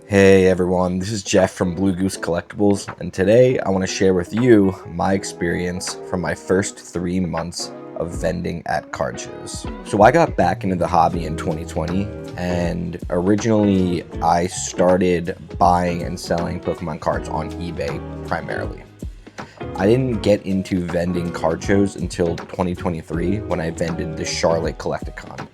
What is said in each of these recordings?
Hey everyone, this is Jeff from Blue Goose Collectibles, and today I want to share with you my experience from my first 3 months of vending at card shows. So I got back into the hobby in 2020, and originally I started buying and selling Pokemon cards on eBay primarily. I didn't get into vending card shows until 2023 when I vended the Charlotte Collecticon.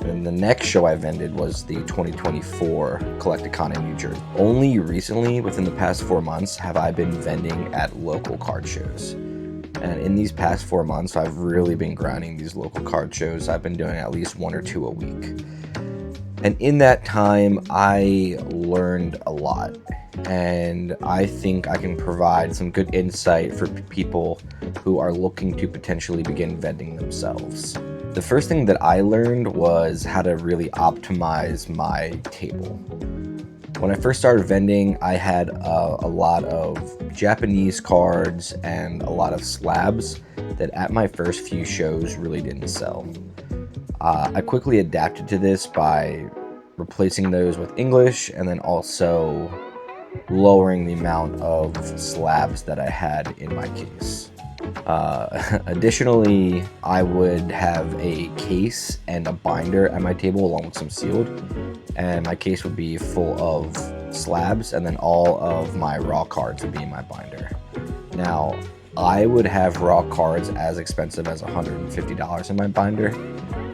And the next show I vended was the 2024 Collecticon in New Jersey. Only recently, within the past 4 months, have I been vending at local card shows. And in these past 4 months, I've really been grinding these local card shows. I've been doing at least 1 or 2 a week. And in that time, I learned a lot. And I think I can provide some good insight for people who are looking to potentially begin vending themselves. The first thing that I learned was how to really optimize my table. When I first started vending, I had a lot of Japanese cards and a lot of slabs that at my first few shows really didn't sell. I quickly adapted to this by replacing those with English and then also lowering the amount of slabs that I had in my case. Additionally, I would have a case and a binder at my table along with some sealed, and my case would be full of slabs, and then all of my raw cards would be in my binder. Now, I would have raw cards as expensive as $150 in my binder,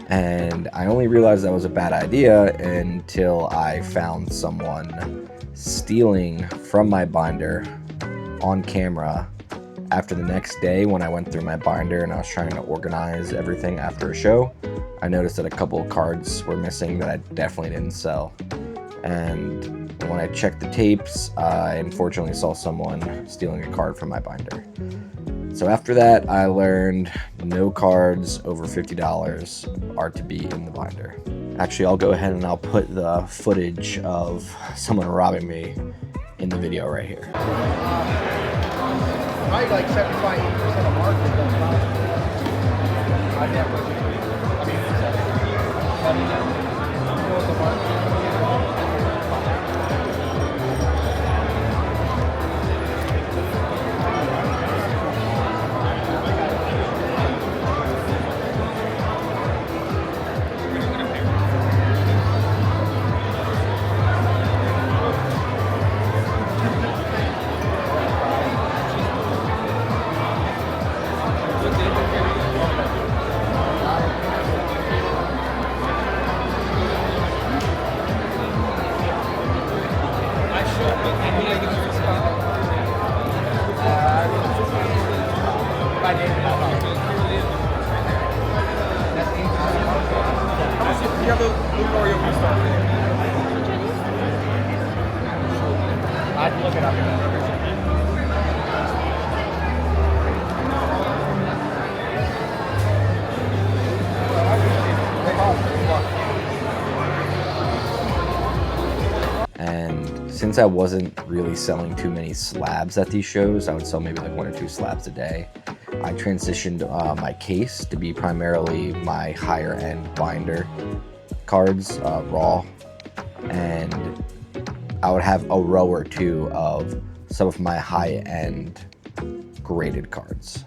and I only realized that was a bad idea until I found someone stealing from my binder on camera. After the next day, when I went through my binder and I was trying to organize everything after a show, I noticed that a couple of cards were missing that I definitely didn't sell. And when I checked the tapes, I unfortunately saw someone stealing a card from my binder. So after that, I learned no cards over $50 are to be in the binder. Actually, I'll go ahead and I'll put the footage of someone robbing me in the video right here. Probably like 75% of market goes down. I never. The market. I'd look it up. And since I wasn't really selling too many slabs at these shows, I would sell maybe like 1 or 2 slabs a day. I transitioned my case to be primarily my higher end binder cards, raw, and I would have a row or 2 of some of my high end graded cards.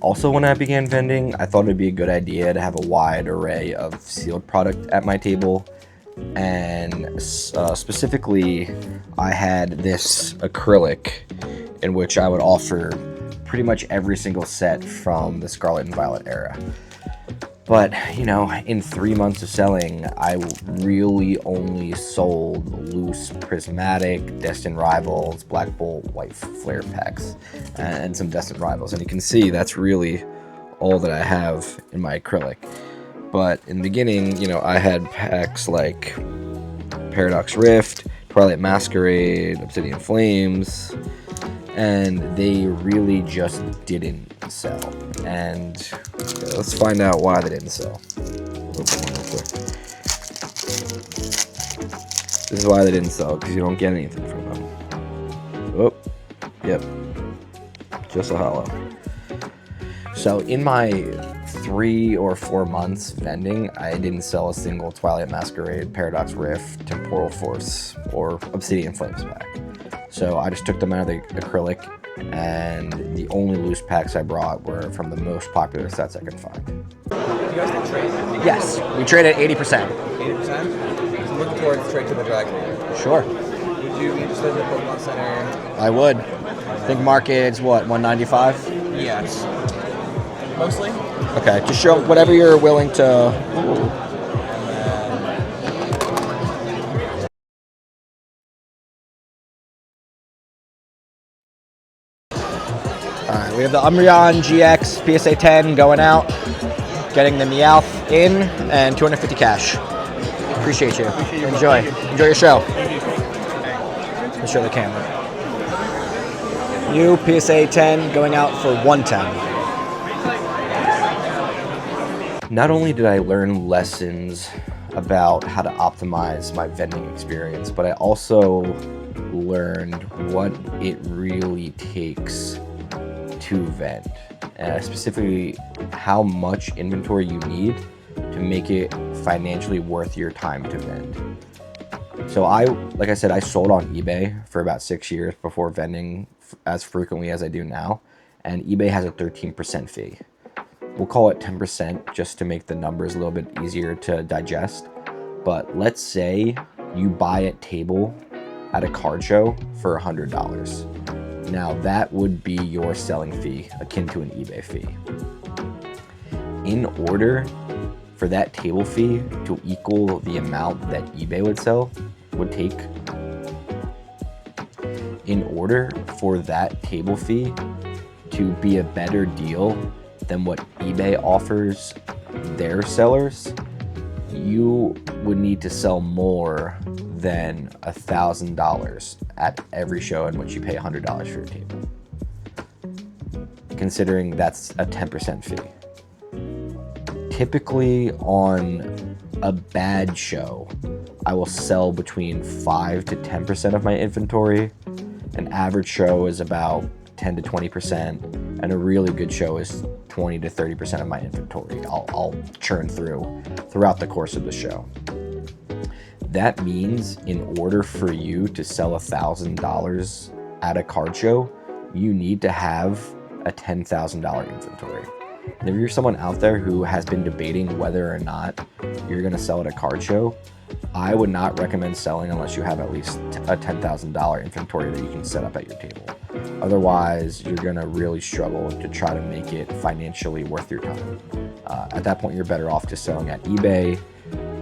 Also, when I began vending, I thought it'd be a good idea to have a wide array of sealed product at my table. And specifically, I had this acrylic in which I would offer pretty much every single set from the Scarlet and Violet era. But, you know, in 3 months of selling, I really only sold loose Prismatic, Destined Rivals, Black Bolt, White Flare packs, and some Destined Rivals. And you can see that's really all that I have in my acrylic. But in the beginning, you know, I had packs like Paradox Rift, Twilight Masquerade, Obsidian Flames, and they really just didn't sell. And let's find out why they didn't sell. This is why they didn't sell, because you don't get anything from them. Oh, yep, just a hollow. So in my 3 or 4 months vending, I didn't sell a single Twilight Masquerade, Paradox Rift, Temporal Force, or Obsidian Flames pack. So I just took them out of the acrylic, and the only loose packs I brought were from the most popular sets I could find. You guys did trade? Yes, we traded 80%. 80%? So looking towards trade to the Dragon. Sure. Would you be interested in the Pokemon Center? I would. I think market's what, 195? Yes. Mostly? Okay, just show whatever you're willing to. Alright, we have the Umbreon GX PSA 10 going out, getting the Meowth in, and 250 cash. Appreciate you. Enjoy. Enjoy your show. Let me show the camera. New PSA 10 going out for 110. Not only did I learn lessons about how to optimize my vending experience, but I also learned what it really takes to vend, specifically how much inventory you need to make it financially worth your time to vend. So like I said, I sold on eBay for about 6 years before vending as frequently as I do now, and eBay has a 13% fee. We'll call it 10% just to make the numbers a little bit easier to digest. But let's say you buy a table at a card show for $100. Now that would be your selling fee, akin to an eBay fee. In order for that table fee to equal the amount that eBay would take, in order for that table fee to be a better deal than what eBay offers their sellers, you would need to sell more than $1,000 at every show in which you pay $100 for your table, considering that's a 10% fee. Typically on a bad show, I will sell between 5 to 10% of my inventory. An average show is about 10 to 20%, and a really good show is 20 to 30% of my inventory. I'll churn throughout the course of the show. That means in order for you to sell $1,000 at a card show, you need to have a $10,000 inventory. And if you're someone out there who has been debating whether or not you're going to sell at a card show, I would not recommend selling unless you have at least a $10,000 inventory that you can set up at your table. Otherwise, you're going to really struggle to try to make it financially worth your time. At that point, you're better off just selling at eBay,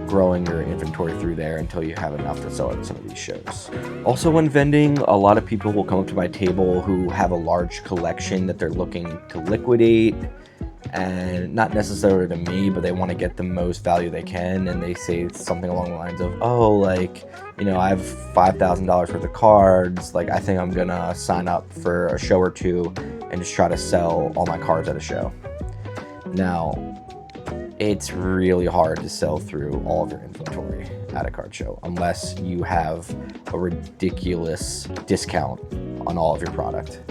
growing your inventory through there until you have enough to sell at some of these shows. Also, when vending, a lot of people will come up to my table who have a large collection that they're looking to liquidate, and not necessarily to me, but they want to get the most value they can, and they say something along the lines of, oh, like, you know, I have $5,000 worth of cards, like, I think I'm gonna sign up for a show or two and just try to sell all my cards at a show. Now, it's really hard to sell through all of your inventory at a card show unless you have a ridiculous discount on all of your product.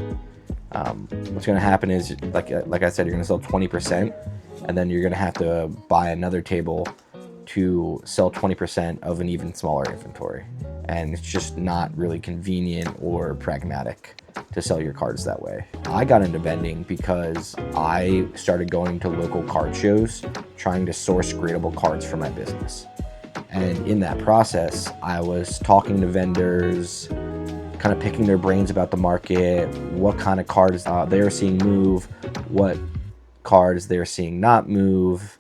What's going to happen is, like I said, you're going to sell 20%, and then you're going to have to buy another table to sell 20% of an even smaller inventory. And it's just not really convenient or pragmatic to sell your cards that way. I got into vending because I started going to local card shows trying to source gradable cards for my business. And in that process, I was talking to vendors, kind of picking their brains about the market, what kind of cards they're seeing move, what cards they're seeing not move,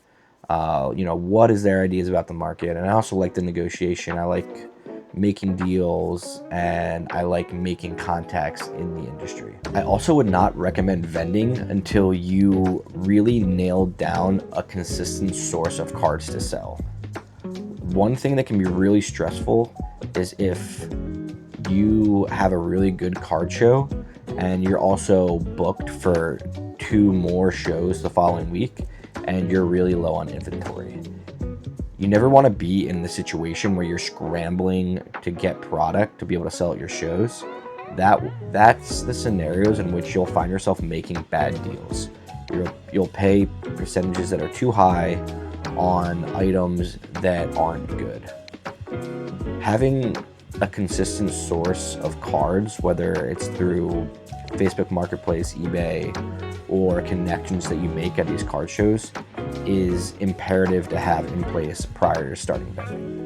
what is their ideas about the market. And I also like the negotiation. I like making deals, and I like making contacts in the industry. I also would not recommend vending until you really nailed down a consistent source of cards to sell. One thing that can be really stressful is if you have a really good card show and you're also booked for 2 more shows the following week and you're really low on inventory. You never want to be in the situation where you're scrambling to get product to be able to sell at your shows. That's the scenarios in which you'll find yourself making bad deals. You'll pay percentages that are too high on items that aren't good. Having a consistent source of cards, whether it's through Facebook Marketplace, eBay, or connections that you make at these card shows, is imperative to have in place prior to starting vending.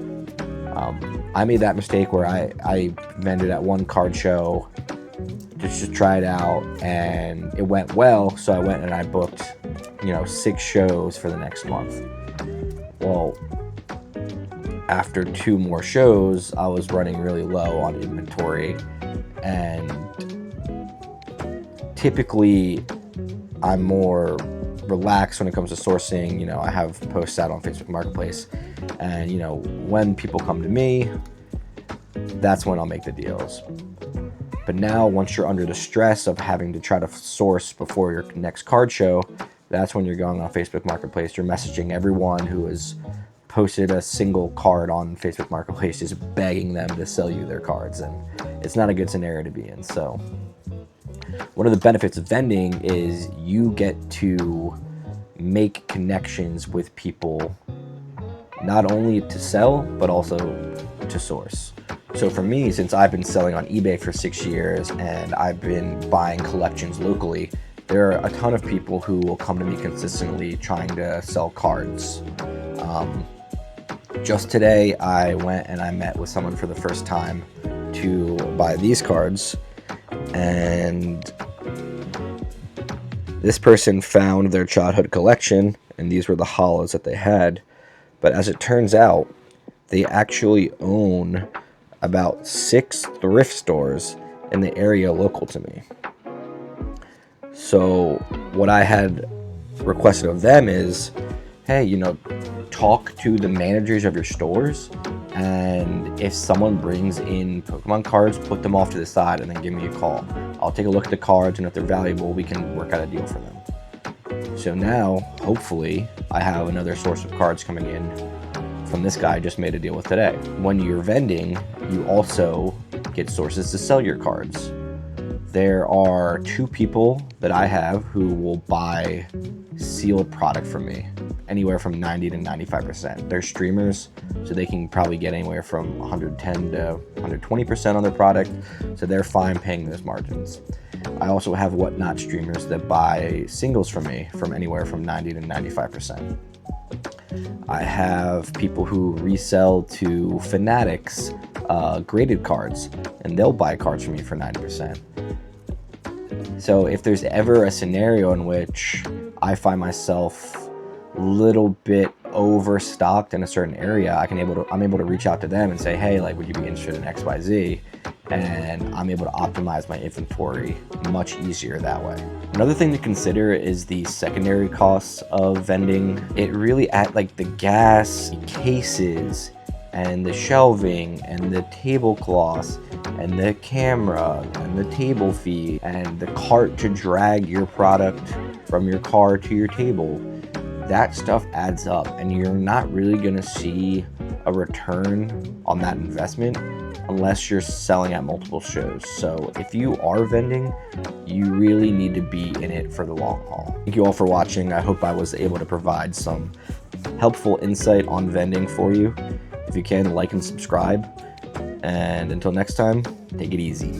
I made that mistake where I vended at one card show just to try it out, and it went well, so I went and I booked 6 shows for the next month. Well, after 2 more shows, I was running really low on inventory, and typically I'm more relaxed when it comes to sourcing. I have posts out on Facebook Marketplace, and when people come to me, that's when I'll make the deals. But now, once you're under the stress of having to try to source before your next card show, that's when you're going on Facebook Marketplace. You're messaging everyone who has posted a single card on Facebook Marketplace, just begging them to sell you their cards, and it's not a good scenario to be in. So one of the benefits of vending is you get to make connections with people, not only to sell, but also to source. So for me, since I've been selling on eBay for 6 years and I've been buying collections locally, there are a ton of people who will come to me consistently trying to sell cards. Just today, I went and I met with someone for the first time to buy these cards, and this person found their childhood collection, and these were the hollows that they had. But as it turns out, they actually own about 6 thrift stores in the area local to me. So what I had requested of them is, hey, talk to the managers of your stores, and if someone brings in Pokemon cards, put them off to the side and then give me a call. I'll take a look at the cards, and if they're valuable, we can work out a deal for them. So now, hopefully, I have another source of cards coming in from this guy I just made a deal with today. When you're vending, you also get sources to sell your cards. There are 2 people that I have who will buy sealed product from me, anywhere from 90 to 95%. They're streamers, so they can probably get anywhere from 110 to 120% on their product, so they're fine paying those margins. I also have whatnot streamers that buy singles from me from anywhere from 90 to 95%. I have people who resell to fanatics graded cards, and they'll buy cards from me for 90%. So if there's ever a scenario in which I find myself a little bit overstocked in a certain area, I'm able to reach out to them and say, hey, would you be interested in XYZ? And I'm able to optimize my inventory much easier that way. Another thing to consider is the secondary costs of vending. It really the gas, cases, and the shelving, and the tablecloths, and the camera, and the table fee, and the cart to drag your product from your car to your table. That stuff adds up, and you're not really gonna see a return on that investment unless you're selling at multiple shows. So if you are vending, you really need to be in it for the long haul. Thank you all for watching. I hope I was able to provide some helpful insight on vending for you. If you can, like and subscribe. And until next time, take it easy.